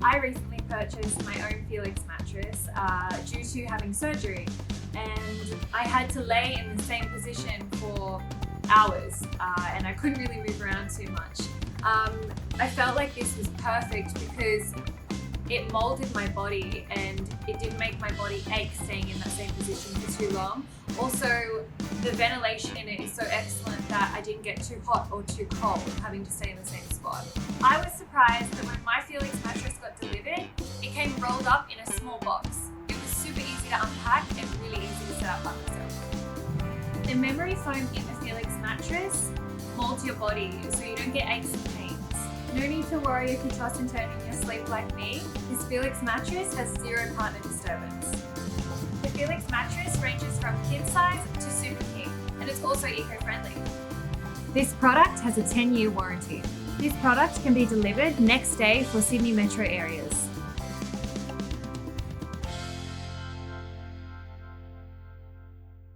I recently purchased my own Felix mattress due to having surgery, and I had to lay in the same position for hours and I couldn't really move around too much. I felt like this was perfect because it molded my body and it didn't make my body ache staying in that same position for too long. Also, the ventilation in it is so excellent that I didn't get too hot or too cold having to stay in the same spot. I was surprised that when my Felix mattress got delivered, it came rolled up in a small box. It was super easy to unpack and really easy to set up by myself. The memory foam in the Felix mattress molds your body so you don't get aches and pains. No need to worry if you toss and turn in your sleep like me. This Felix mattress has zero partner disturbance. The Felix mattress ranges from kid size to super king, and it's also eco-friendly. This product has a 10-year warranty. This product can be delivered next day for Sydney metro areas.